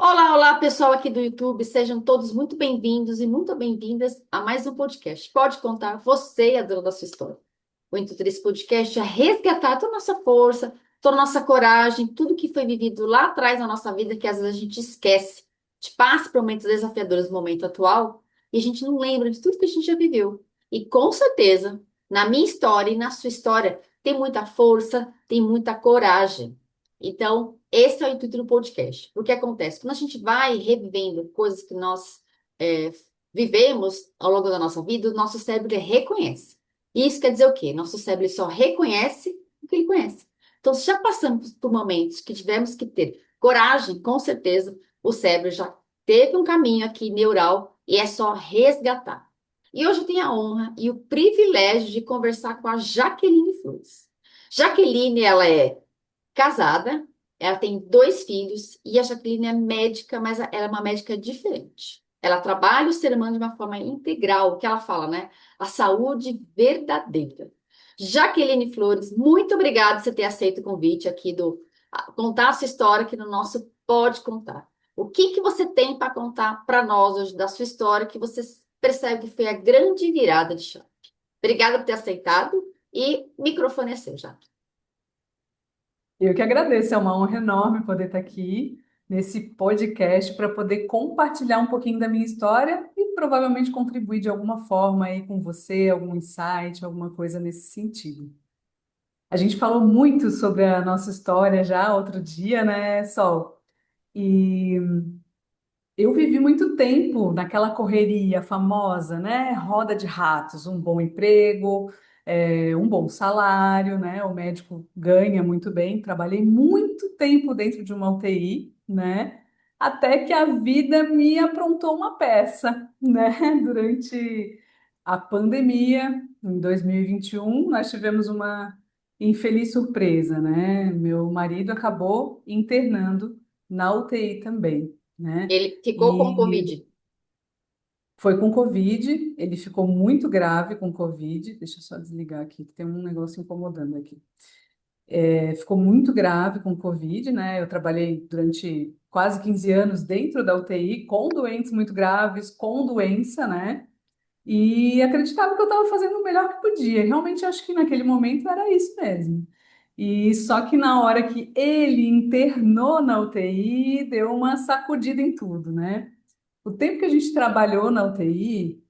Olá, olá, pessoal aqui do YouTube, sejam todos muito bem-vindos e muito bem-vindas a mais um podcast. Pode contar, você é a dona da sua história. O intuito desse podcast é resgatar toda a nossa força, toda a nossa coragem, tudo que foi vivido lá atrás na nossa vida, que às vezes a gente esquece. A gente passa por momentos desafiadores no momento atual e a gente não lembra de tudo que a gente já viveu. E com certeza, na minha história e na sua história, tem muita força, tem muita coragem. Então, esse é o intuito do podcast. O que acontece? Quando a gente vai revivendo coisas que nós é, vivemos ao longo da nossa vida, o nosso cérebro ele reconhece. Isso quer dizer o quê? Nosso cérebro ele só reconhece o que ele conhece. Então, se já passamos por momentos que tivemos que ter coragem, com certeza, o cérebro já teve um caminho aqui neural e é só resgatar. E hoje eu tenho a honra e o privilégio de conversar com a Jaqueline Flores. Jaqueline, ela é casada, ela tem dois filhos e a Jaqueline é médica, mas ela é uma médica diferente. Ela trabalha o ser humano de uma forma integral, o que ela fala, né? A saúde verdadeira. Jaqueline Flores, muito obrigada por você ter aceito o convite aqui do contar a sua história aqui no nosso Pode Contar. O que que você tem para contar para nós hoje da sua história que você percebe que foi a grande virada de chave? Obrigada por ter aceitado e o microfone é seu, Jaque. Eu que agradeço, é uma honra enorme poder estar aqui nesse podcast para poder compartilhar um pouquinho da minha história e provavelmente contribuir de alguma forma aí com você, algum insight, alguma coisa nesse sentido. A gente falou muito sobre a nossa história já outro dia, né, Sol? E eu vivi muito tempo naquela correria famosa, né? Roda de ratos, um bom emprego, um bom salário, né? O médico ganha muito bem. Trabalhei muito tempo dentro de uma UTI, né? Até que a vida me aprontou uma peça, né? Durante a pandemia, em 2021, nós tivemos uma infeliz surpresa, né? Meu marido acabou internando na UTI também, né? Ele ficou com E Covid. foi com Covid, ele ficou muito grave com Covid. Deixa eu só desligar aqui, que tem um negócio incomodando aqui. Ficou muito grave com Covid, né? Eu trabalhei durante quase 15 anos dentro da UTI, com doentes muito graves, com doença, né? E acreditava que eu estava fazendo o melhor que podia. Realmente acho que naquele momento era isso mesmo. E só que na hora que ele internou na UTI, deu uma sacudida em tudo, né? O tempo que a gente trabalhou na UTI,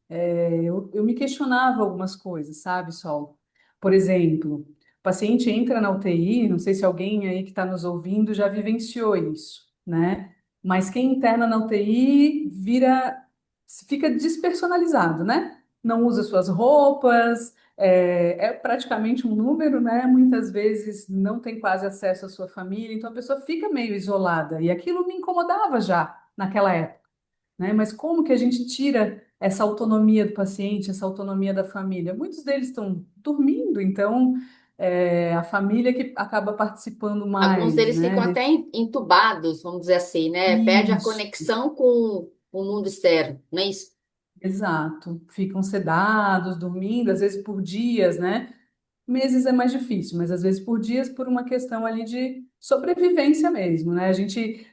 eu me questionava algumas coisas, sabe, Sol? Por exemplo, o paciente entra na UTI, não sei se alguém aí que está nos ouvindo já vivenciou isso, né? Mas quem interna na UTI fica despersonalizado, né? Não usa suas roupas, é praticamente um número, né? Muitas vezes não tem quase acesso à sua família, então a pessoa fica meio isolada. E aquilo me incomodava já naquela época, né? Mas como que a gente tira essa autonomia do paciente, essa autonomia da família? Muitos deles estão dormindo, então a família que acaba participando Alguns mais, deles né? ficam até entubados, vamos dizer assim, né? Perde a Isso, conexão com o mundo externo, não é isso? exato. Ficam sedados, dormindo, às vezes por dias, né? Meses é mais difícil, mas às vezes por dias, por uma questão ali de sobrevivência mesmo, né?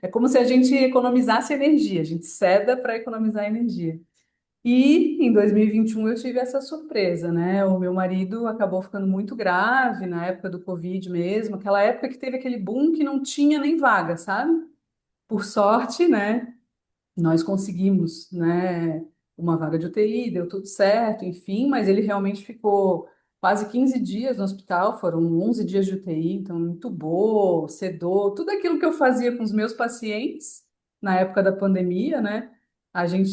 É como se a gente economizasse energia, a gente ceda para economizar energia. E em 2021 eu tive essa surpresa, né? O meu marido acabou ficando muito grave na época do Covid mesmo, aquela época que teve aquele boom que não tinha nem vaga, sabe? Por sorte, né? Nós conseguimos, né, uma vaga de UTI, deu tudo certo, enfim, mas ele realmente ficou quase 15 dias no hospital, foram 11 dias de UTI, então entubou, sedou, tudo aquilo que eu fazia com os meus pacientes na época da pandemia, né?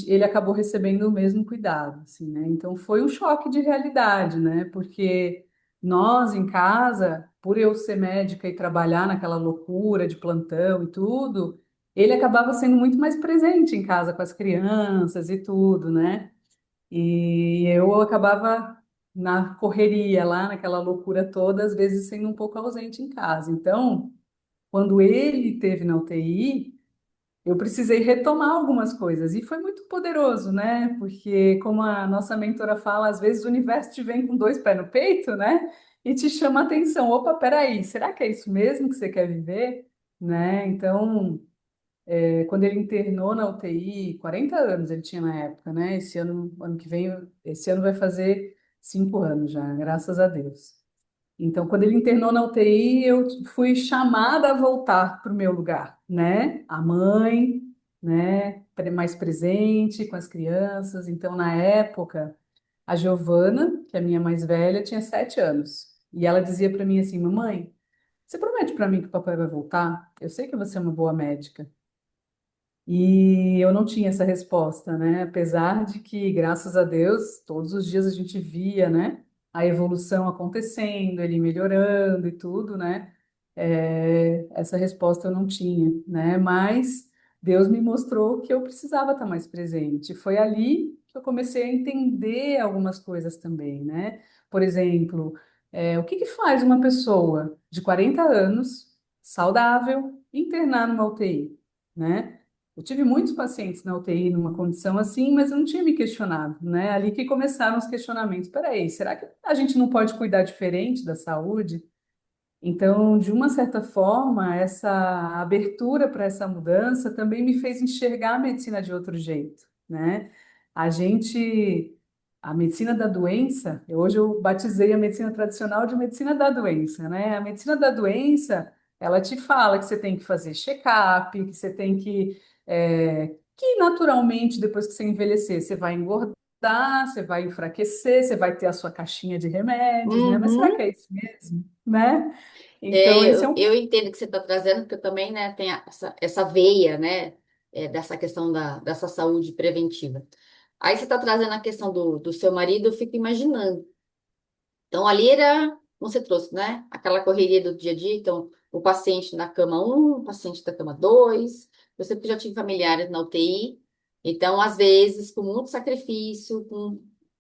Ele acabou recebendo o mesmo cuidado, assim, né? Então foi um choque de realidade, né? Porque nós em casa, por eu ser médica e trabalhar naquela loucura de plantão e tudo, ele acabava sendo muito mais presente em casa com as crianças e tudo, né? E eu acabava na correria lá, naquela loucura toda, às vezes sendo um pouco ausente em casa. Então, quando ele teve na UTI, eu precisei retomar algumas coisas e foi muito poderoso, né? Porque, como a nossa mentora fala, às vezes o universo te vem com dois pés no peito, né? E te chama a atenção. Opa, peraí, será que é isso mesmo que você quer viver? Né? Então. Quando ele internou na UTI, 40 anos ele tinha na época, né? Esse ano, ano que vem, esse ano vai fazer 5 anos já, graças a Deus. Então, quando ele internou na UTI, eu fui chamada a voltar para o meu lugar, né? A mãe, né? Mais presente com as crianças. Então, na época, a Giovana, que é a minha mais velha, tinha 7 anos. E ela dizia para mim assim: Mamãe, você promete para mim que o papai vai voltar? Eu sei que você é uma boa médica. E eu não tinha essa resposta, né? Apesar de que, graças a Deus, todos os dias a gente via, né, a evolução acontecendo, ele melhorando e tudo, né? Essa resposta eu não tinha, né? Mas Deus me mostrou que eu precisava estar mais presente. Foi ali que eu comecei a entender algumas coisas também, né? Por exemplo, o que que faz uma pessoa de 40 anos, saudável, internar numa UTI, né? Eu tive muitos pacientes na UTI numa condição assim, mas eu não tinha me questionado, né? Ali que começaram os questionamentos. Peraí, será que a gente não pode cuidar diferente da saúde? Então, de uma certa forma, essa abertura para essa mudança também me fez enxergar a medicina de outro jeito, né? A gente, a medicina da doença, hoje eu batizei a medicina tradicional de medicina da doença, né? A medicina da doença, ela te fala que você tem que fazer check-up, que você tem que naturalmente, depois que você envelhecer, você vai engordar, você vai enfraquecer, você vai ter a sua caixinha de remédios, né? Mas será que Uhum. é isso mesmo, né? É, Então, esse é um eu entendo o que você está trazendo, porque eu também, né, tem essa veia, né, dessa questão dessa saúde preventiva. Aí você está trazendo a questão do seu marido, eu fico imaginando. Então, ali era, como você trouxe, né, aquela correria do dia a dia. Então, o paciente na cama um, o paciente da cama 2. Eu sempre já tive familiares na UTI. Então, às vezes, com muito sacrifício,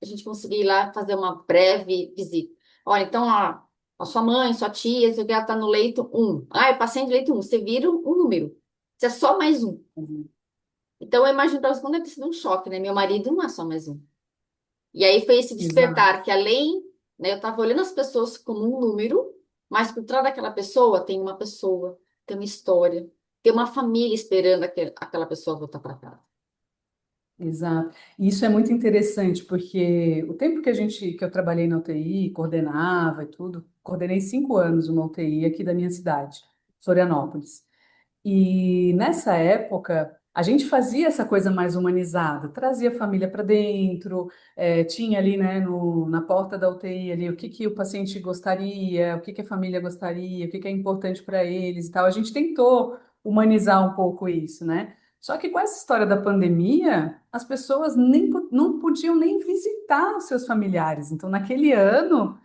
a gente conseguia ir lá fazer uma breve visita. Olha, então, a sua mãe, sua tia, sei o que, ela está no leito um. Ah, é paciente leito um. Você vira um número. Você é só mais um. Então, eu imagino para você quando deve ter sido um choque, né? Meu marido não é só mais um. E aí foi esse exato, despertar que além, né, eu estava olhando as pessoas como um número, mas por trás daquela pessoa tem uma pessoa, tem uma história, tem uma família esperando aquela pessoa voltar para casa. exato. E isso é muito interessante, porque o tempo que eu trabalhei na UTI, coordenava e tudo, coordenei 5 anos uma UTI aqui da minha cidade, Florianópolis. E nessa época, a gente fazia essa coisa mais humanizada, trazia a família para dentro, tinha ali, né, na porta da UTI ali o que que o paciente gostaria, o que que a família gostaria, o que que é importante para eles e tal. A gente tentou humanizar um pouco isso, né? Só que com essa história da pandemia, as pessoas não podiam nem visitar os seus familiares. Então, naquele ano,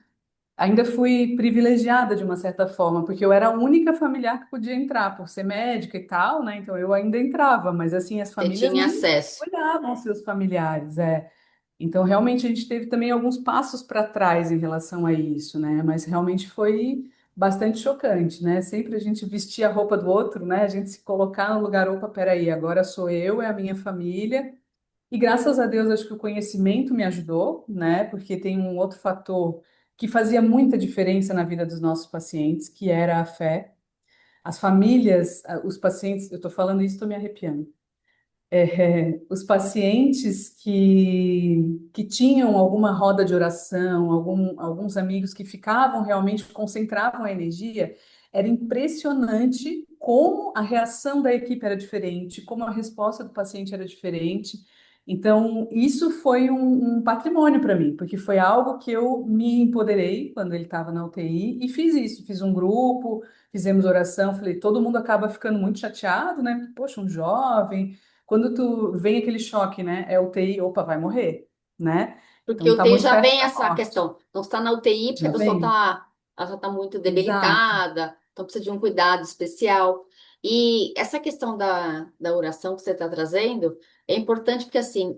ainda fui privilegiada de uma certa forma, porque eu era a única familiar que podia entrar, por ser médica e tal, né? Então eu ainda entrava, mas assim, as Você famílias tinha nem acesso. olhavam os seus familiares, é. Então realmente a gente teve também alguns passos para trás em relação a isso, né? Mas realmente foi bastante chocante, né? Sempre a gente vestir a roupa do outro, né? A gente se colocar no lugar, opa, peraí, agora sou eu, é a minha família. E graças a Deus, acho que o conhecimento me ajudou, né? Porque tem um outro fator que fazia muita diferença na vida dos nossos pacientes, que era a fé. As famílias, os pacientes, eu estou falando isso, estou me arrepiando. Os pacientes que tinham alguma roda de oração, alguns amigos que ficavam realmente, concentravam a energia, era impressionante como a reação da equipe era diferente, como a resposta do paciente era diferente. Então, isso foi um patrimônio para mim, porque foi algo que eu me empoderei quando ele estava na UTI e fiz isso. Fiz um grupo, fizemos oração, falei, todo mundo acaba ficando muito chateado, né? Poxa, um jovem. Quando tu vem aquele choque, né? É UTI, opa, vai morrer, né? Porque Então o tá UTI muito já perto vem da essa morte. questão. Então, você está na UTI porque a Já pessoa vem? ela já está muito Exato, debilitada, então precisa de um cuidado especial. E essa questão da oração que você está trazendo é importante porque, assim,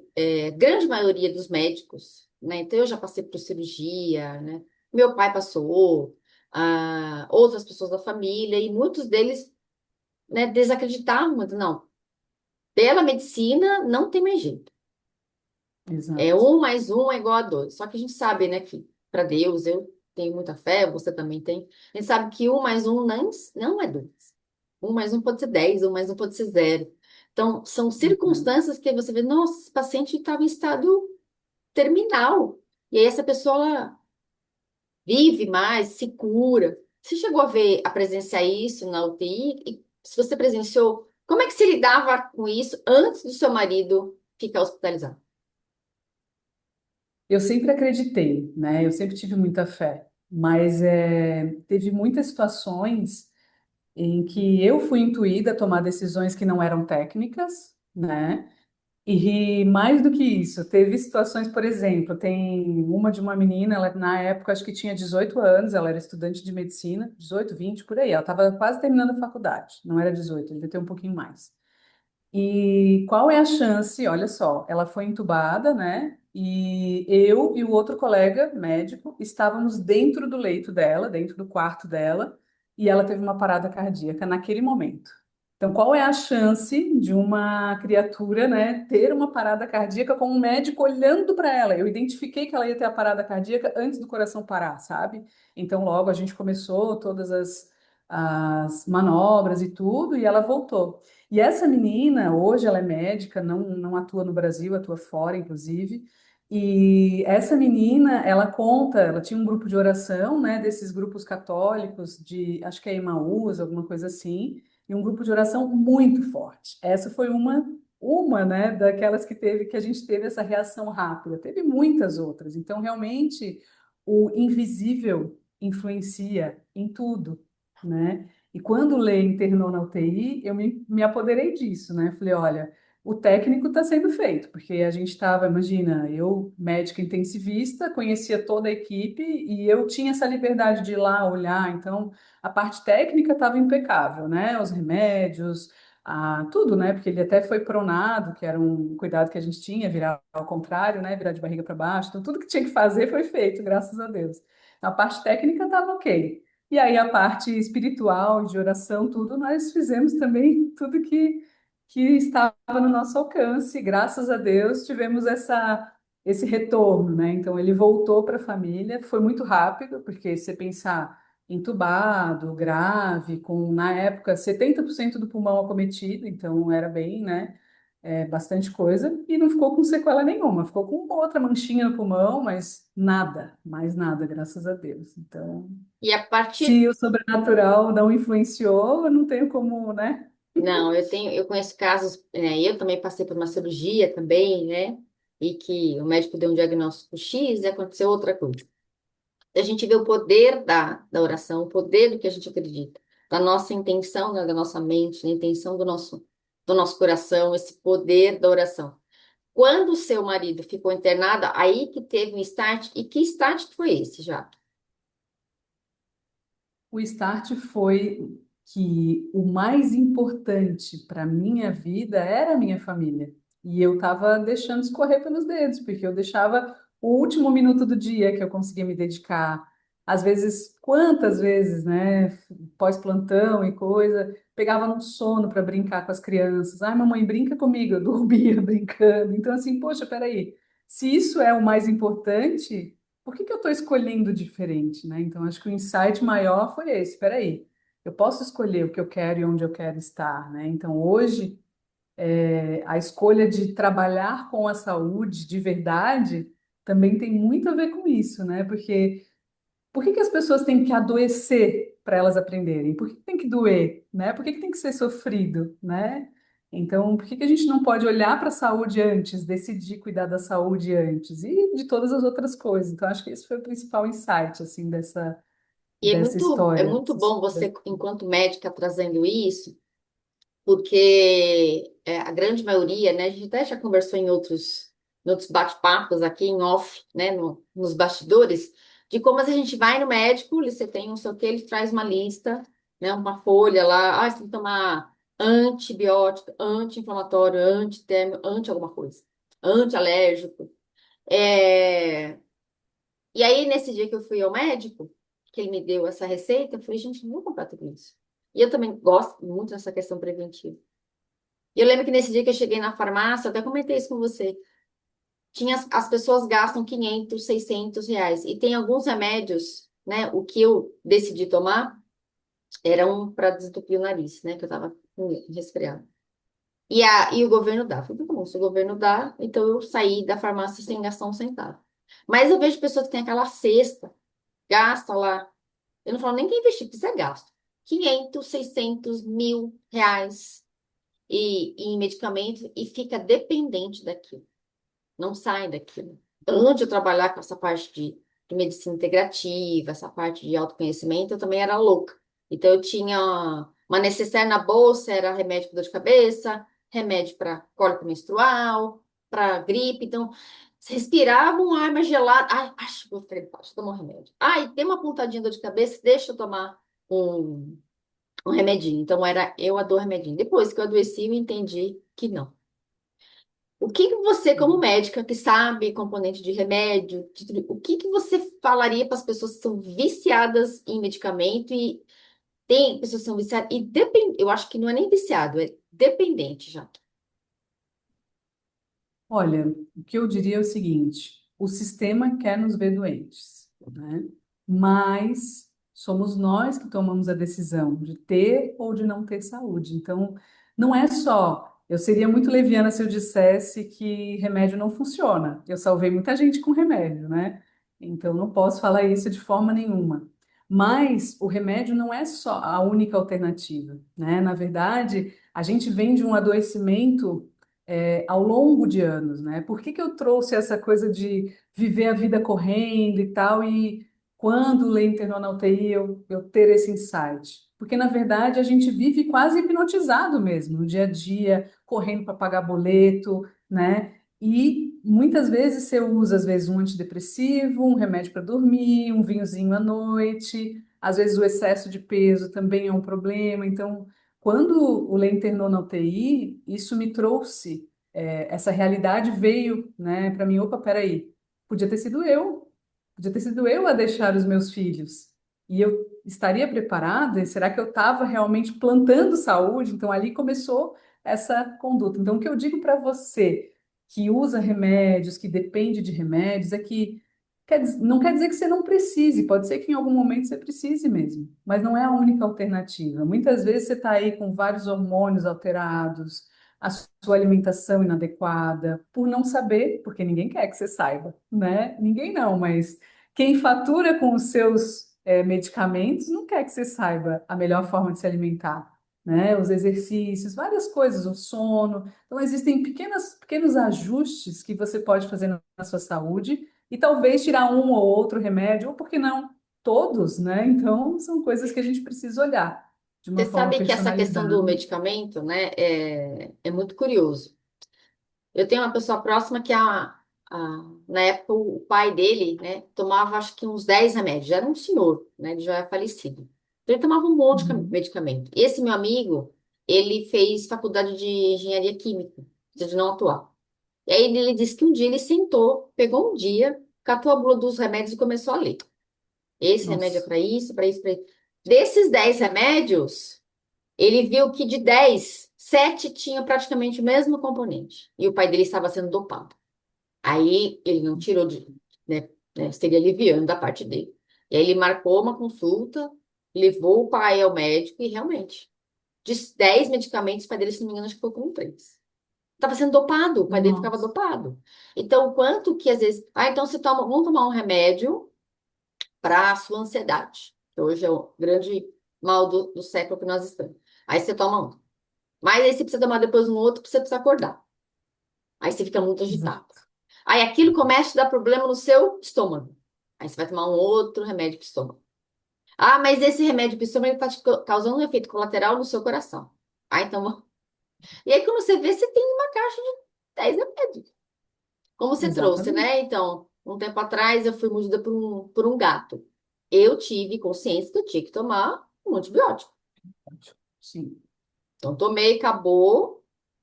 grande maioria dos médicos, né? Então, eu já passei por cirurgia, né? Meu pai passou, outras pessoas da família, e muitos deles, né, desacreditavam, mas não, pela medicina não tem mais jeito. É exato, um mais um é igual a dois. Só que a gente sabe, né, que para Deus eu tenho muita fé, você também tem. A gente sabe que um mais um não é dois. Um mais um pode ser 10, um mais um pode ser zero. Então, são Uhum. circunstâncias que você vê, nossa, esse paciente estava em estado terminal. E aí essa pessoa ela vive mais, se cura. Você chegou a ver, a presenciar isso na UTI? E se você presenciou, como é que você lidava com isso antes do seu marido ficar hospitalizado? Eu sempre acreditei, né? Eu sempre tive muita fé, mas teve muitas situações em que eu fui intuída a tomar decisões que não eram técnicas, né? E mais do que isso, teve situações, por exemplo, tem uma de uma menina, ela na época acho que tinha 18 anos, ela era estudante de medicina, 18, 20, por aí, ela estava quase terminando a faculdade, não era 18, devia ter um pouquinho mais. E qual é a chance? Olha só, ela foi entubada, né? E eu e o outro colega médico estávamos dentro do leito dela, dentro do quarto dela, e ela teve uma parada cardíaca naquele momento. Então, qual é a chance de uma criatura, né, ter uma parada cardíaca com um médico olhando para ela? Eu identifiquei que ela ia ter a parada cardíaca antes do coração parar, sabe? Então, logo a gente começou todas as manobras e tudo, e ela voltou. E essa menina, hoje ela é médica, não atua no Brasil, atua fora, inclusive. E essa menina, ela conta, ela tinha um grupo de oração, né, desses grupos católicos de, acho que é Emaús, alguma coisa assim, e um grupo de oração muito forte. Essa foi uma, né, daquelas que a gente teve essa reação rápida. Teve muitas outras. Então, realmente, o invisível influencia em tudo, né? E quando o Lê internou na UTI, eu me apoderei disso, né? Falei, olha, o técnico está sendo feito, porque a gente estava, imagina, eu, médica intensivista, conhecia toda a equipe e eu tinha essa liberdade de ir lá olhar, então a parte técnica estava impecável, né? Os remédios, tudo, né? Porque ele até foi pronado, que era um cuidado que a gente tinha, virar ao contrário, né? Virar de barriga para baixo, então tudo que tinha que fazer foi feito, graças a Deus. A parte técnica estava ok. E aí a parte espiritual, de oração, tudo, nós fizemos também tudo que estava no nosso alcance. Graças a Deus tivemos esse retorno, né? Então ele voltou para a família, foi muito rápido, porque se você pensar entubado, grave, com na época 70% do pulmão acometido, então era bem, né? Bastante coisa, e não ficou com sequela nenhuma, ficou com outra manchinha no pulmão, mas nada, mais nada, graças a Deus. Então. E a partir. Se o sobrenatural não influenciou, eu não tenho como, né? Não, eu conheço casos, né, eu também passei por uma cirurgia também, né? E que o médico deu um diagnóstico X e aconteceu outra coisa. A gente vê o poder da oração, o poder do que a gente acredita, da nossa intenção, né, da nossa mente, da intenção do nosso coração, esse poder da oração. Quando o seu marido ficou internado, aí que teve um start, e que start que foi esse já? O start foi que o mais importante para minha vida era a minha família. E eu estava deixando escorrer pelos dedos, porque eu deixava o último minuto do dia que eu conseguia me dedicar. Às vezes, quantas vezes, né? Pós-plantão e coisa, pegava no sono para brincar com as crianças. Ai, mamãe, brinca comigo. Eu dormia brincando. Então, assim, poxa, peraí. Se isso é o mais importante, por que que eu estou escolhendo diferente, né? Então, acho que o insight maior foi esse. Espera aí, eu posso escolher o que eu quero e onde eu quero estar, né? Então, hoje, a escolha de trabalhar com a saúde de verdade também tem muito a ver com isso, né? Porque por que que as pessoas têm que adoecer para elas aprenderem? Por que que tem que doer, né? Por que que tem que ser sofrido, né? Então, por que que a gente não pode olhar para a saúde antes, decidir cuidar da saúde antes e de todas as outras coisas? Então, acho que esse foi o principal insight, assim, E é dessa muito, é história, muito dessa bom história. você, enquanto médica, trazendo isso, porque a grande maioria, né, a gente até já conversou em outros bate-papos aqui em off, né, nos bastidores, de como a gente vai no médico, você tem um sei o que, ele traz uma lista, né, uma folha lá, você tem que tomar antibiótico, anti-inflamatório, antitérmico, anti alguma coisa, anti-alérgico. É, E aí, nesse dia que eu fui ao médico, que ele me deu essa receita, eu falei, gente, não vou comprar tudo isso. E eu também gosto muito dessa questão preventiva. E eu lembro que nesse dia que eu cheguei na farmácia, eu até comentei isso com você, as pessoas gastam 500, 600 reais. E tem alguns remédios, né? O que eu decidi tomar. Era um para desentupir o nariz, né? Que eu tava com resfriado. E o governo dá. Falei, bom, se o governo dá, então eu saí da farmácia sem gastar um centavo. Mas eu vejo pessoas que têm aquela cesta, gasta lá. Eu não falo nem que é investir, porque isso é gasto. 500, 600, R$ 1.000 em medicamentos e fica dependente daquilo. Não sai daquilo. Antes de eu trabalhar com essa parte de medicina integrativa, essa parte de autoconhecimento, eu também era louca. Então, eu tinha uma necessaire na bolsa, era remédio para dor de cabeça, remédio para cólica menstrual, para gripe. Então, você respirava um ar mais gelado. Ai, acho que vou ficar gripado, deixa eu tomar um remédio. Ai, tem uma pontadinha de dor de cabeça, deixa eu tomar um, um remedinho. Então, era eu a dor remedinho. Depois que eu adoeci, eu entendi que não. O que que você, como médica, que sabe componente de remédio, o que que você falaria para as pessoas que são viciadas em medicamento e tem pessoas que são viciadas e eu acho que não é nem viciado, é dependente já. Olha, o que eu diria é o seguinte: o sistema quer nos ver doentes, né? Mas somos nós que tomamos a decisão de ter ou de não ter saúde. Então, não é só. Eu seria muito leviana se eu dissesse que remédio não funciona. Eu salvei muita gente com remédio, né? Então, não posso falar isso de forma nenhuma. Mas o remédio não é só a única alternativa, né? Na verdade, a gente vem de um adoecimento ao longo de anos, né? Por que que eu trouxe essa coisa de viver a vida correndo e tal, e quando o Lê internou na UTI, eu ter esse insight? Porque, na verdade, a gente vive quase hipnotizado mesmo, no dia a dia, correndo para pagar boleto, né? E muitas vezes você usa, às vezes, um antidepressivo, um remédio para dormir, um vinhozinho à noite, às vezes o excesso de peso também é um problema. Então, quando o Lê internou na UTI, isso me trouxe, essa realidade veio, né, para mim, opa, peraí, podia ter sido eu a deixar os meus filhos. E eu estaria preparada? Será que eu estava realmente plantando saúde? Então, ali começou essa conduta. Então, o que eu digo para você que usa remédios, que depende de remédios, é que não quer dizer que você não precise, pode ser que em algum momento você precise mesmo, mas não é a única alternativa. Muitas vezes você está aí com vários hormônios alterados, a sua alimentação inadequada, por não saber, porque ninguém quer que você saiba, né? Ninguém não, mas quem fatura com os seus medicamentos não quer que você saiba a melhor forma de se alimentar. Né, os exercícios, várias coisas, o sono. Então, existem pequenos ajustes que você pode fazer na sua saúde e talvez tirar um ou outro remédio, ou por que não todos, né? Então, são coisas que a gente precisa olhar de uma Você forma sabe que essa questão do personalizada. medicamento, né, é muito curioso. Eu tenho uma pessoa próxima que na época o pai dele, né, tomava acho que uns 10 remédios. Já era um senhor, né, ele já é falecido. Então ele tomava um monte de Uhum. medicamento. Esse meu amigo, ele fez faculdade de engenharia química, de não atuar. E aí ele disse que um dia ele sentou, pegou um dia, catou a bula dos remédios e começou a ler. Esse remédio é Nossa, para isso, para isso, para isso. Desses 10 remédios, ele viu que de 10, 7 tinham praticamente o mesmo componente. E o pai dele estava sendo dopado. Aí ele não tirou né, seria aliviando da parte dele. E aí ele marcou uma consulta, levou o pai ao médico e realmente, de 10 medicamentos, o pai dele, se não me engano, acho que foi com 3. Estava sendo dopado, o pai dele ficava nossa, dopado. Então, quanto que às vezes. Ah, então você toma, vamos tomar um remédio para a sua ansiedade, que hoje é o grande mal do século que nós estamos. Aí você toma um. Mas aí você precisa tomar depois um outro para você precisar acordar. Aí você fica muito agitado. exato, Aí aquilo começa a dar problema no seu estômago. Aí você vai tomar um outro remédio para o estômago. Ah, mas esse remédio para o estômago está te causando um efeito colateral no seu coração. Ah, então. E aí, quando você vê, você tem uma caixa de 10 remédios. Como você trouxe, exatamente. né? Então, um tempo atrás eu fui mordida por um gato. Eu tive consciência que eu tinha que tomar um antibiótico. Sim, Então, tomei, acabou.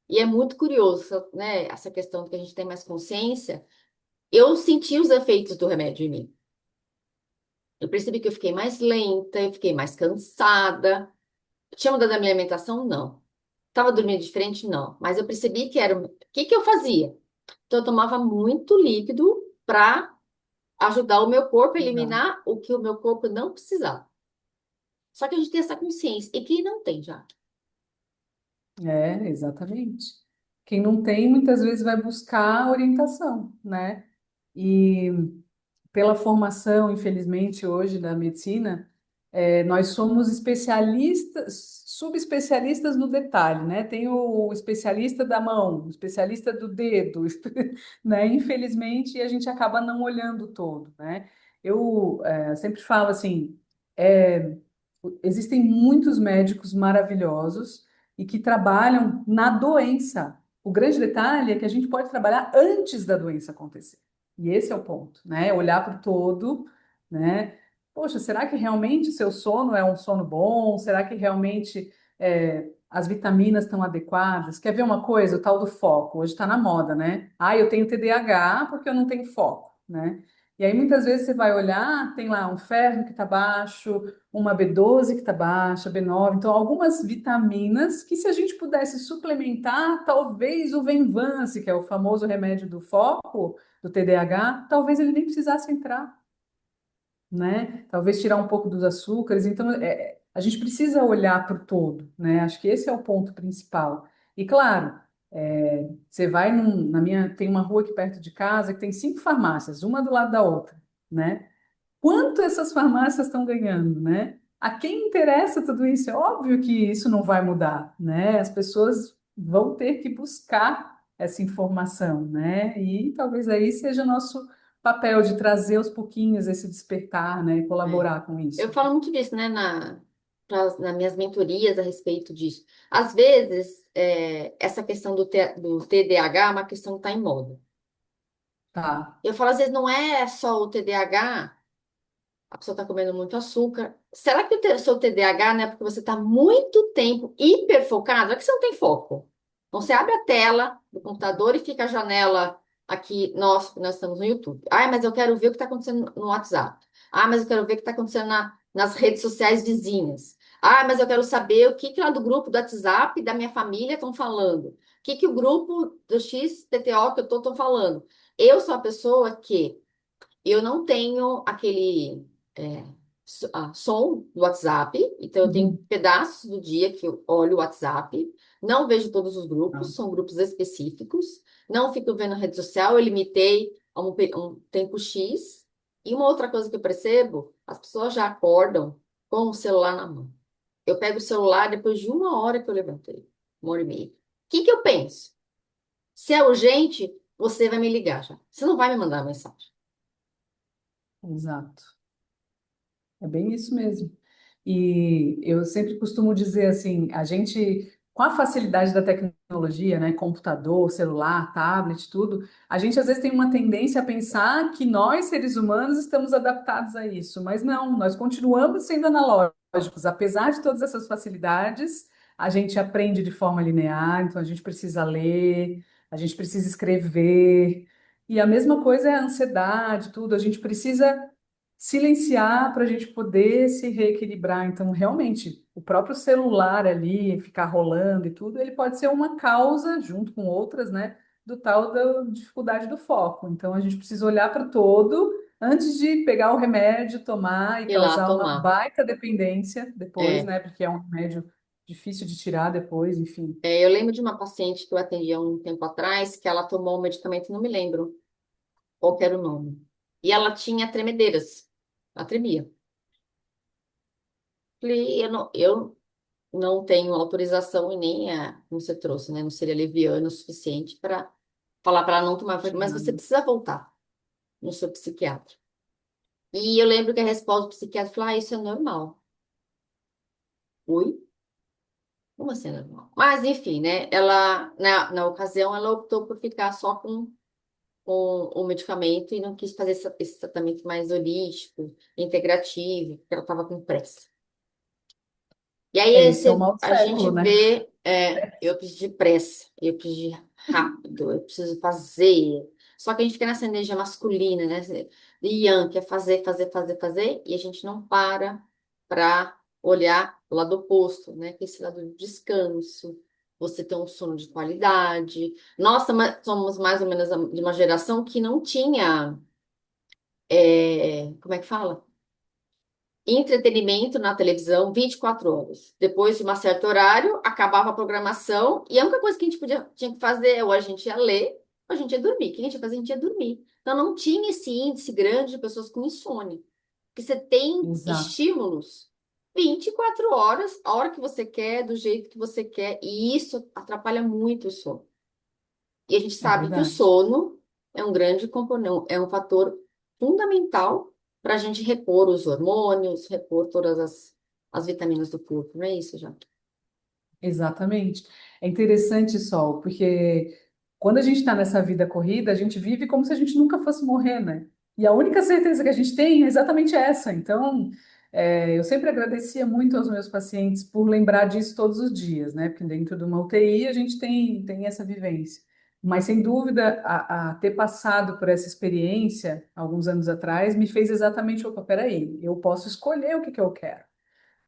E é muito curioso, né? Essa questão de que a gente tem mais consciência. Eu senti os efeitos do remédio em mim. Eu percebi que eu fiquei mais lenta, eu fiquei mais cansada. Tinha mudado a minha alimentação? Não. Tava dormindo diferente? Não. Mas eu percebi que era. O que que eu fazia? Então, eu tomava muito líquido para ajudar o meu corpo a legal. eliminar o que o meu corpo não precisava. Só que a gente tem essa consciência. E quem não tem já? É, exatamente. Quem não tem, muitas vezes vai buscar orientação, né? E pela formação, infelizmente, hoje da medicina, nós somos especialistas, subespecialistas no detalhe, né? Tem o especialista da mão, o especialista do dedo, né? Infelizmente, a gente acaba não olhando o todo, né? Eu sempre falo assim, é, existem muitos médicos maravilhosos e que trabalham na doença. O grande detalhe é que a gente pode trabalhar antes da doença acontecer. E esse é o ponto, né? Olhar para o todo, né? Poxa, será que realmente seu sono é um sono bom? Será que realmente as vitaminas estão adequadas? Quer ver uma coisa? O tal do foco. Hoje está na moda, né? Ah, eu tenho TDAH porque eu não tenho foco, né? E aí muitas vezes você vai olhar, tem lá um ferro que está baixo, uma B12 que está baixa, B9, então algumas vitaminas que se a gente pudesse suplementar, talvez o Venvance, que é o famoso remédio do foco, do TDAH, talvez ele nem precisasse entrar, né? Talvez tirar um pouco dos açúcares. Então, a gente precisa olhar para o todo, né? Acho que esse é o ponto principal. E claro, você vai na minha, tem uma rua aqui perto de casa que tem 5 farmácias, uma do lado da outra, né? Quanto essas farmácias estão ganhando, né? A quem interessa tudo isso? É óbvio que isso não vai mudar, né? As pessoas vão ter que buscar essa informação, né? E talvez aí seja nosso papel de trazer aos pouquinhos esse despertar, né? E É. colaborar com Eu isso. falo muito disso, né, nas minhas mentorias a respeito disso. Às vezes, essa questão do TDAH é uma questão que está em moda. Tá. Eu falo, às vezes, não é só o TDAH, a pessoa está comendo muito açúcar. Será que o seu TDAH não é porque você está muito tempo hiper focado? É que você não tem foco. Então, você abre a tela do computador e fica a janela aqui, nós estamos no YouTube. Ah, mas eu quero ver o que está acontecendo no WhatsApp. Ah, mas eu quero ver o que está acontecendo nas redes sociais vizinhas. Ah, mas eu quero saber o que, que lá do grupo do WhatsApp da minha família estão falando. O que, que o grupo do XTTO que eu estou falando. Eu sou a pessoa que eu não tenho aquele som do WhatsApp, então eu tenho Uhum. pedaços do dia que eu olho o WhatsApp, não vejo todos os Tá. grupos, são grupos específicos, não fico vendo rede social, eu limitei a um tempo X. E uma outra coisa que eu percebo, as pessoas já acordam com o celular na mão. Eu pego o celular depois de 1 hora que eu levantei, 1 hora e meia. O que que eu penso? Se é urgente, você vai me ligar já. Você não vai me mandar mensagem. Exato. É bem isso mesmo. E eu sempre costumo dizer assim, a gente, com a facilidade da tecnologia, né, computador, celular, tablet, tudo, a gente às vezes tem uma tendência a pensar que nós, seres humanos, estamos adaptados a isso, mas não, nós continuamos sendo analógicos, apesar de todas essas facilidades, a gente aprende de forma linear, então a gente precisa ler, a gente precisa escrever, e a mesma coisa é a ansiedade, tudo, a gente precisa silenciar para a gente poder se reequilibrar. Então, realmente, o próprio celular ali, ficar rolando e tudo, ele pode ser uma causa, junto com outras, né, do tal da dificuldade do foco. Então, a gente precisa olhar para o todo antes de pegar o remédio, tomar e Ir lá causar uma tomar. baita dependência depois, É. né, porque é um remédio difícil de tirar depois, enfim. Eu lembro de uma paciente que eu atendi há um tempo atrás, que ela tomou um medicamento, não me lembro qual que era o nome. E ela tinha tremedeiras. Ela tremia. Falei, eu não tenho autorização e nem como você trouxe, né? Não seria leviano o suficiente para falar para ela não tomar. Eu falei, mas você precisa voltar no seu psiquiatra. E eu lembro que a resposta do psiquiatra falou, isso é normal. Ui, como assim é normal? Mas, enfim, né? Ela, na ocasião, ela optou por ficar só com o medicamento e não quis fazer esse tratamento mais holístico, integrativo, porque ela estava com pressa. E aí Esse é o mal do a gente século, né? vê, eu preciso de pressa, eu preciso de rápido, eu preciso fazer. Só que a gente fica nessa energia masculina, né? De Yang, que é fazer, fazer, fazer, fazer, e a gente não para olhar o lado oposto, né? Que é esse lado do descanso, você ter um sono de qualidade. Nós somos mais ou menos de uma geração que não tinha, como é que fala? entretenimento na televisão 24 horas. Depois de um certo horário, acabava a programação e a única coisa que a gente tinha que fazer ou a gente ia ler ou a gente ia dormir. O que a gente ia fazer? A gente ia dormir. Então não tinha esse índice grande de pessoas com insônia. Porque você tem Exato, estímulos 24 horas, a hora que você quer, do jeito que você quer, e isso atrapalha muito o sono. E a gente é sabe que o verdade. sono é um grande componente, é um fator fundamental para a gente repor os hormônios, repor todas as vitaminas do corpo, não é isso, já? Exatamente. É interessante, Sol, porque quando a gente está nessa vida corrida, a gente vive como se a gente nunca fosse morrer, né? E a única certeza que a gente tem é exatamente essa. Então, eu sempre agradecia muito aos meus pacientes por lembrar disso todos os dias, né? Porque dentro de uma UTI a gente tem essa vivência. Mas, sem dúvida, a ter passado por essa experiência alguns anos atrás me fez exatamente, opa, peraí, eu posso escolher o que que eu quero,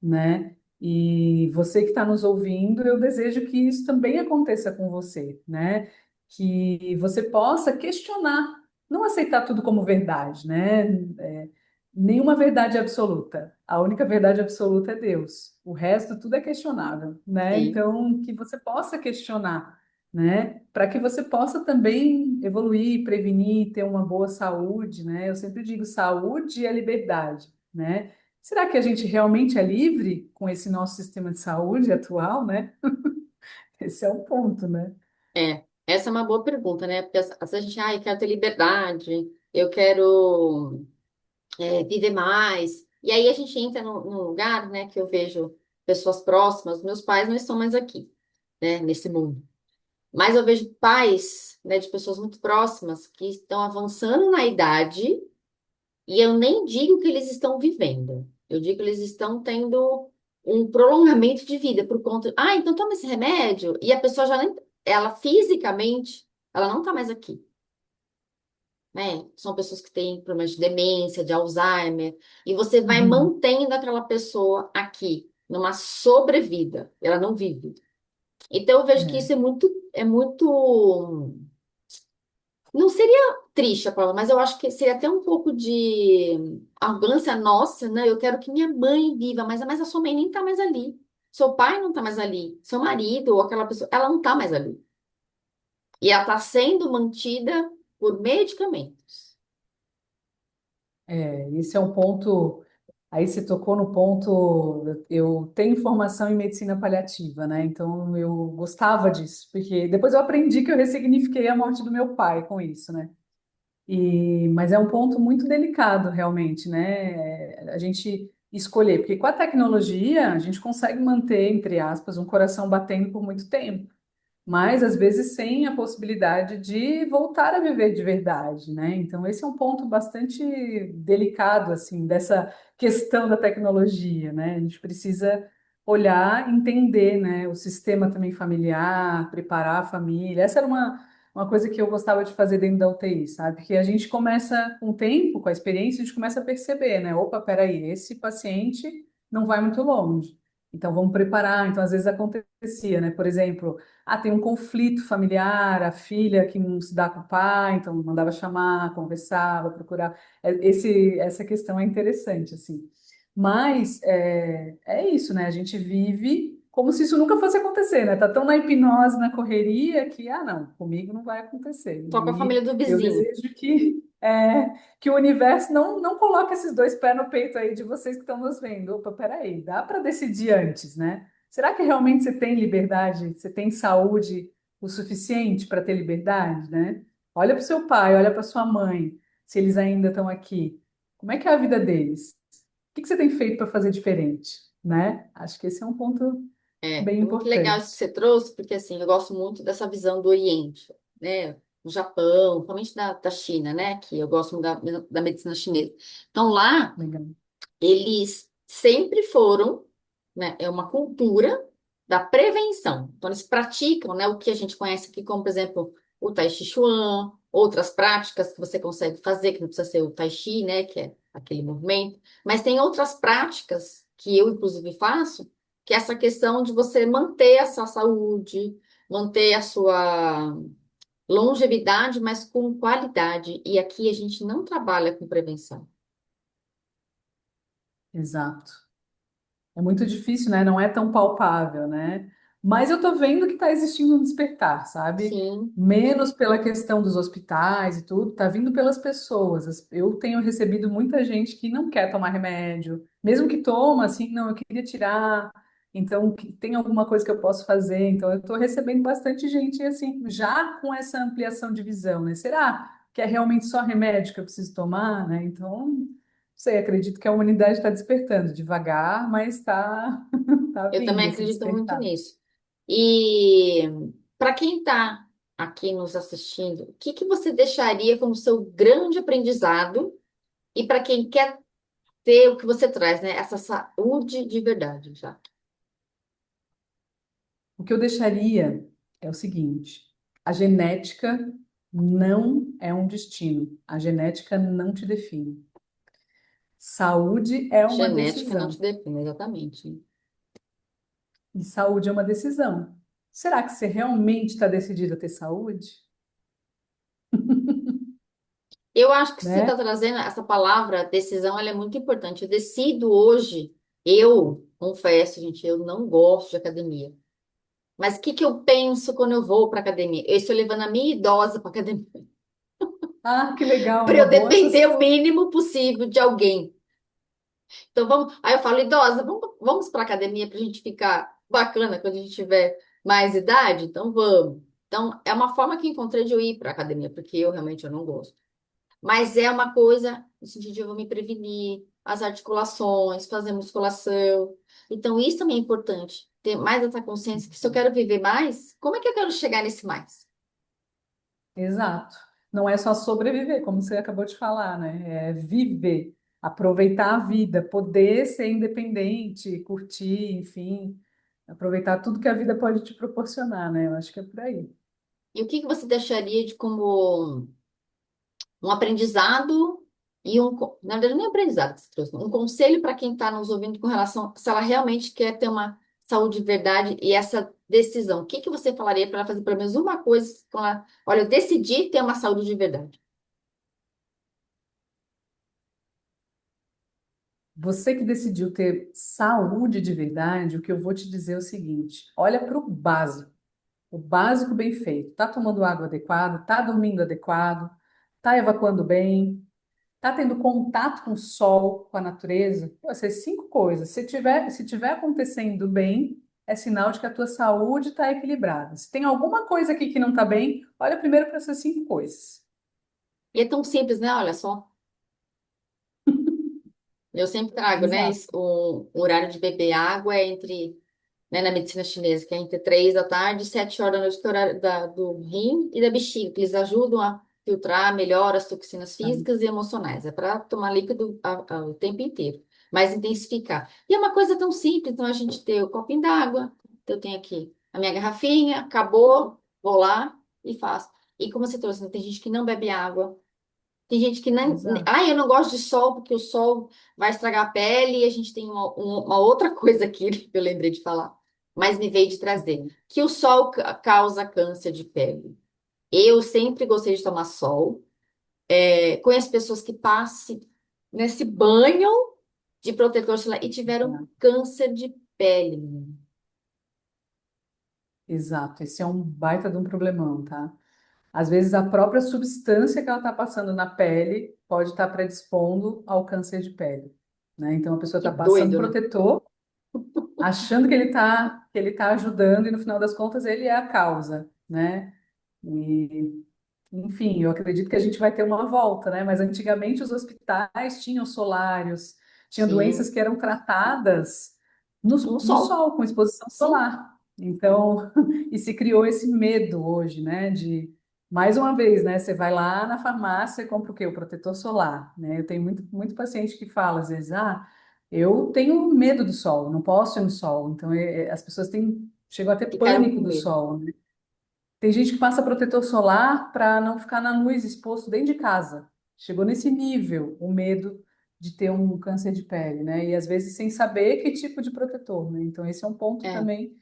né? E você que está nos ouvindo, eu desejo que isso também aconteça com você, né? Que você possa questionar, não aceitar tudo como verdade, né? É, nenhuma verdade absoluta. A única verdade absoluta é Deus. O resto tudo é questionável, né? Sim, Então, que você possa questionar, né? Para que você possa também evoluir, prevenir, ter uma boa saúde, né? Eu sempre digo, saúde é liberdade, né? Será que a gente realmente é livre com esse nosso sistema de saúde atual, né? Esse é o ponto, né? é. Essa é uma boa pergunta, né? Porque às vezes a gente, eu quero ter liberdade, eu quero viver mais. E aí a gente entra num lugar, né, que eu vejo pessoas próximas, meus pais não estão mais aqui, né, nesse mundo. Mas eu vejo pais, né, de pessoas muito próximas que estão avançando na idade e eu nem digo que eles estão vivendo. Eu digo que eles estão tendo um prolongamento de vida por conta. Ah, então toma esse remédio e a pessoa já nem, ela fisicamente, ela não está mais aqui, né? São pessoas que têm problemas de demência, de Alzheimer, e você vai Uhum. mantendo aquela pessoa aqui numa sobrevida. Ela não vive. Então eu vejo que É, isso é muito. Não seria triste a palavra, mas eu acho que seria até um pouco de arrogância nossa, né? Eu quero que minha mãe viva, mas a sua mãe nem tá mais ali. Seu pai não tá mais ali. Seu marido ou aquela pessoa, ela não tá mais ali. E ela tá sendo mantida por medicamentos. esse é um ponto. Aí você tocou no ponto. Eu tenho formação em medicina paliativa, né? Então eu gostava disso, porque depois eu aprendi que eu ressignifiquei a morte do meu pai com isso, né? Mas é um ponto muito delicado, realmente, né? A gente escolher, porque com a tecnologia a gente consegue manter, entre aspas, um coração batendo por muito tempo, mas às vezes sem a possibilidade de voltar a viver de verdade, né? Então esse é um ponto bastante delicado, assim, dessa questão da tecnologia, né? A gente precisa olhar, entender, né, o sistema também familiar, preparar a família. Essa era uma coisa que eu gostava de fazer dentro da UTI, sabe? Porque a gente começa, com o tempo, com a experiência, a gente começa a perceber, né? Opa, peraí, esse paciente não vai muito longe. Então, vamos preparar. Então, às vezes acontecia, né? Por exemplo, tem um conflito familiar, a filha que não se dá com o pai, então mandava chamar, conversava, procurar. Essa questão é interessante, assim. Mas é isso, né? A gente vive como se isso nunca fosse acontecer, né? Tá tão na hipnose, na correria, que, não, comigo não vai acontecer. Só com a família E do eu vizinho. desejo que o universo não coloque esses dois pés no peito aí de vocês que estão nos vendo. Opa, peraí, dá para decidir antes, né? Será que realmente você tem liberdade, você tem saúde o suficiente para ter liberdade, né? Olha para o seu pai, olha para sua mãe, se eles ainda estão aqui. Como é que é a vida deles? O que você tem feito para fazer diferente, né? Acho que esse é um ponto bem É muito legal isso que importante. você trouxe, porque assim, eu gosto muito dessa visão do Oriente, né? O Japão, principalmente da China, né? Que eu gosto muito da medicina chinesa. Então, lá, Legal. eles sempre foram, né? É uma cultura da prevenção. Então, eles praticam, né? O que a gente conhece aqui como, por exemplo, o Tai Chi Chuan, outras práticas que você consegue fazer, que não precisa ser o Tai Chi, né? Que é aquele movimento. Mas tem outras práticas que eu, inclusive, faço, que é essa questão de você manter a sua saúde, manter a sua longevidade, mas com qualidade. E aqui a gente não trabalha com prevenção. Exato. É muito difícil, né? Não é tão palpável, né? Mas eu tô vendo que está existindo um despertar, sabe? Sim. Menos pela questão dos hospitais e tudo, tá vindo pelas pessoas. Eu tenho recebido muita gente que não quer tomar remédio, mesmo que toma, assim, não, eu queria tirar. Então, tem alguma coisa que eu posso fazer? Então, eu estou recebendo bastante gente, assim, já com essa ampliação de visão, né? Será que é realmente só remédio que eu preciso tomar, né? Então, sei, acredito que a humanidade está despertando devagar, mas está tá Eu vindo também esse acredito muito despertar. nisso. E para quem está aqui nos assistindo, o que que você deixaria como seu grande aprendizado? E para quem quer ter o que você traz, né? Essa saúde de verdade, já. O que eu deixaria é o seguinte: a genética não é um destino, a genética não te define. Saúde é uma Genética não te decisão, define, exatamente. e saúde é uma decisão. Será que você realmente está decidido a ter saúde? Eu acho que você Né? está trazendo essa palavra decisão, ela é muito importante. Eu decido hoje, eu confesso, gente, eu não gosto de academia. Mas o que que eu penso quando eu vou para academia? Eu estou levando a minha idosa para academia, Ah, que legal, para uma eu boa depender o associação. mínimo possível de alguém. Então vamos, aí eu falo, idosa, vamos para academia para a gente ficar bacana quando a gente tiver mais idade? Então vamos. Então é uma forma que eu encontrei de eu ir para academia, porque eu não gosto. Mas é uma coisa, no sentido de eu vou me prevenir, as articulações, fazer musculação. Então, isso também é importante, ter mais essa consciência que se eu quero viver mais, como é que eu quero chegar nesse mais? Exato. Não é só sobreviver, como você acabou de falar, né? É viver, aproveitar a vida, poder ser independente, curtir, enfim, aproveitar tudo que a vida pode te proporcionar, né? Eu acho que é por aí. E o que que você deixaria de como um aprendizado e na verdade, nem aprendizado que você trouxe, um conselho para quem está nos ouvindo com relação se ela realmente quer ter uma saúde de verdade e essa decisão. O que que você falaria para ela fazer pelo menos uma coisa com ela, olha, eu decidi ter uma saúde de verdade. Você que decidiu ter saúde de verdade, o que eu vou te dizer é o seguinte: olha para o básico bem feito. Tá tomando água adequada, tá dormindo adequado, tá evacuando bem, tá tendo contato com o sol, com a natureza. Pô, essas cinco coisas. Se tiver acontecendo bem, é sinal de que a tua saúde está equilibrada. Se tem alguma coisa aqui que não está bem, olha primeiro para essas cinco coisas. E é tão simples, né? Olha só. Eu sempre trago, né? Exato. O horário de beber água é entre, né, na medicina chinesa, que é entre 3 da tarde e 7 horas da noite, que é o horário do rim e da bexiga, que eles ajudam a filtrar melhor as toxinas físicas e emocionais. É para tomar líquido o tempo inteiro, mas intensificar. E é uma coisa tão simples, então a gente tem o copinho d'água, então eu tenho aqui a minha garrafinha, acabou, vou lá e faço. E como você trouxe, né, tem gente que não bebe água. Tem gente que nem. Exato. Ah, eu não gosto de sol porque o sol vai estragar a pele. E a gente tem uma outra coisa aqui que eu lembrei de falar, mas me veio de trazer, que o sol causa câncer de pele. Eu sempre gostei de tomar sol. Conheço pessoas que passam nesse banho de protetor solar e tiveram Exato. câncer de pele, menina. Exato. Esse é um baita de um problemão, tá? Às vezes a própria substância que ela está passando na pele pode estar predispondo ao câncer de pele, né? Então a pessoa Que está passando doido, né? protetor, achando que ele tá ajudando e no final das contas ele é a causa, né? E, enfim, eu acredito que a gente vai ter uma volta, né? Mas antigamente os hospitais tinham solários, tinham doenças Sim. que eram tratadas no, No no sol. sol, com exposição Sim. solar. Então, e se criou esse medo hoje, né? De, mais uma vez, né? Você vai lá na farmácia e compra o quê? O protetor solar, né? Eu tenho muito paciente que fala, às vezes, eu tenho medo do sol, não posso ir no sol. Então, as pessoas chegam a ter Ficaram pânico com do medo. sol, né? Tem gente que passa protetor solar para não ficar na luz exposto dentro de casa. Chegou nesse nível, o medo de ter um câncer de pele, né? E às vezes sem saber que tipo de protetor, né? Então esse é um ponto É. também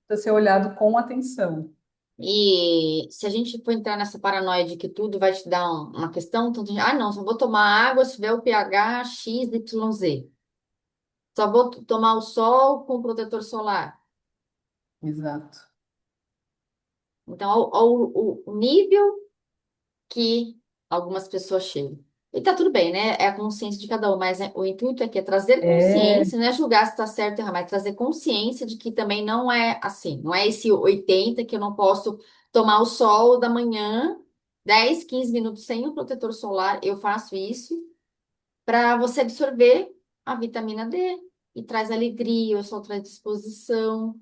para ser olhado com atenção. E se a gente for entrar nessa paranoia de que tudo vai te dar uma questão, então, não, só vou tomar água se tiver o pH XYZ. Só vou tomar o sol com protetor solar. Exato. Então, o nível que algumas pessoas chegam. E tá tudo bem, né? É a consciência de cada um, mas né, o intuito aqui é trazer É, consciência, não é julgar se está certo ou errado, mas trazer consciência de que também não é assim, não é esse 80 que eu não posso tomar o sol da manhã, 10, 15 minutos sem o protetor solar, eu faço isso para você absorver a vitamina D e traz alegria, o sol traz disposição,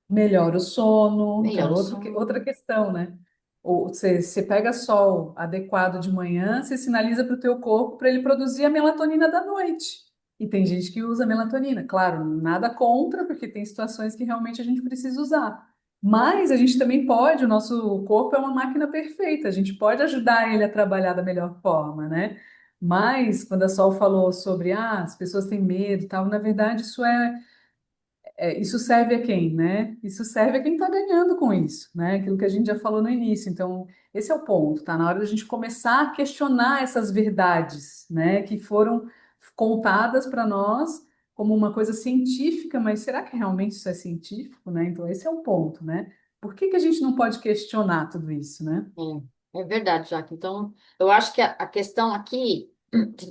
melhora o sono, que é melhora o outra sono. questão, né? Você pega sol adequado de manhã, você sinaliza para o teu corpo para ele produzir a melatonina da noite. E tem gente que usa melatonina, claro, nada contra, porque tem situações que realmente a gente precisa usar. Mas a gente também pode, o nosso corpo é uma máquina perfeita, a gente pode ajudar ele a trabalhar da melhor forma, né? Mas quando a Sol falou sobre as pessoas têm medo e tal, na verdade isso serve a quem, né? Isso serve a quem está ganhando com isso, né? Aquilo que a gente já falou no início. Então, esse é o ponto, tá? Na hora da gente começar a questionar essas verdades, né? Que foram contadas para nós como uma coisa científica, mas será que realmente isso é científico, né? Então, esse é o ponto, né? Por que que a gente não pode questionar tudo isso, né? É verdade, Jaque. Então, eu acho que a questão aqui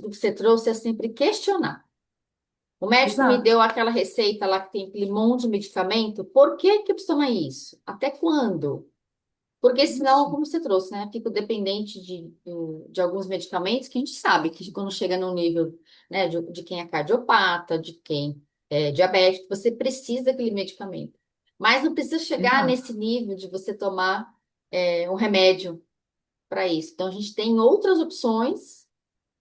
do que você trouxe é sempre questionar. O médico me Exato. deu aquela receita lá que tem aquele monte de medicamento. Por que que eu preciso tomar isso? Até quando? Porque senão, Isso. como você trouxe, né? Fico dependente de alguns medicamentos que a gente sabe que quando chega no nível, né, de quem é cardiopata, de quem é diabético, você precisa daquele medicamento. Mas não precisa chegar Exato. nesse nível de você tomar um remédio para isso. Então, a gente tem outras opções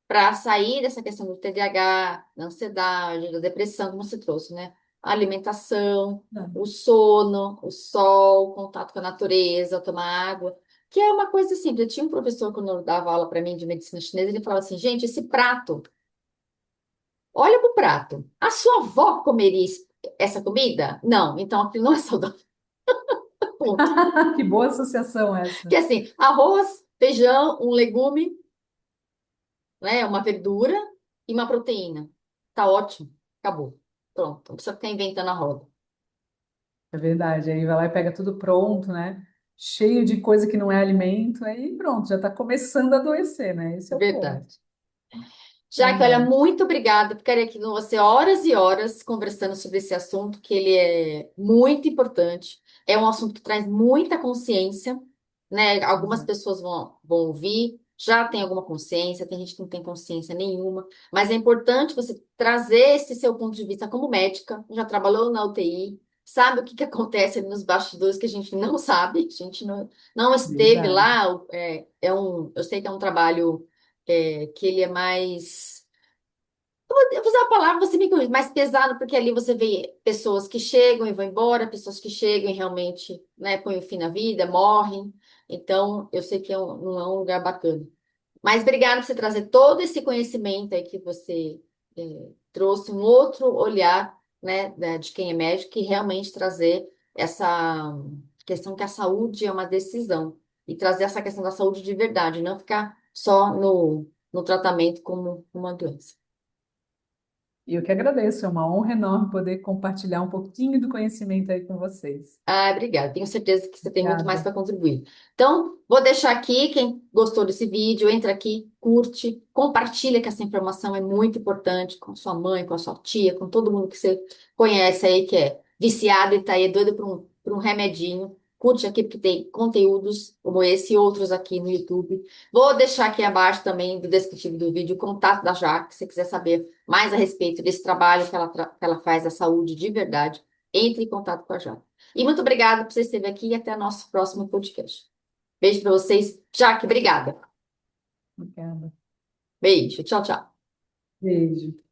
para sair dessa questão do TDAH, da ansiedade, da depressão, como você trouxe, né? A alimentação, o sono, o sol, o contato com a natureza, tomar água, que é uma coisa simples. Eu tinha um professor, quando eu dava aula para mim de medicina chinesa, ele falava assim: gente, esse prato, olha para o prato. A sua avó comeria essa comida? Não, então aquilo não é saudável. Ponto. Que boa associação essa. Que é assim, arroz, feijão, um legume, né? Uma verdura e uma proteína. Tá ótimo. Acabou. Pronto. Não precisa ficar inventando a roda. É verdade. Aí vai lá e pega tudo pronto, né? Cheio de coisa que não é alimento, aí pronto, já está começando a adoecer, né? Esse é o ponto. Verdade. Jaque, olha, Verdade. muito obrigada. Ficaria aqui com você horas e horas conversando sobre esse assunto, que ele é muito importante. É um assunto que traz muita consciência, né? Algumas Exato. pessoas vão ouvir, já tem alguma consciência, tem gente que não tem consciência nenhuma, mas é importante você trazer esse seu ponto de vista como médica, já trabalhou na UTI, sabe o que que acontece ali nos bastidores que a gente não sabe, a gente não esteve Verdade. lá. Eu sei que é um trabalho que ele é mais. Eu vou usar a palavra, você me corrige, mais pesado, porque ali você vê pessoas que chegam e vão embora, pessoas que chegam e realmente, né, põem o fim na vida, morrem. Então, eu sei que não é um lugar bacana. Mas obrigada por você trazer todo esse conhecimento aí que você trouxe, um outro olhar, né, de quem é médico, e realmente trazer essa questão que a saúde é uma decisão. E trazer essa questão da saúde de verdade, não ficar só no tratamento como uma doença. E eu que agradeço, é uma honra enorme poder compartilhar um pouquinho do conhecimento aí com vocês. Ah, obrigada. Tenho certeza que você tem muito mais Obrigada. para contribuir. Então, vou deixar aqui. Quem gostou desse vídeo, entra aqui, curte, compartilha que essa informação é muito importante com a sua mãe, com a sua tia, com todo mundo que você conhece aí que é viciado e tá aí doido por um remedinho. Curte aqui porque tem conteúdos como esse e outros aqui no YouTube. Vou deixar aqui abaixo também do descritivo do vídeo o contato da Jaque, se você quiser saber mais a respeito desse trabalho que ela faz da saúde de verdade. Entre em contato com a Jaque. E muito obrigada por você estar aqui e até nosso próximo podcast. Beijo para vocês. Jaque, obrigada. Obrigada. Beijo. Tchau, tchau. Beijo.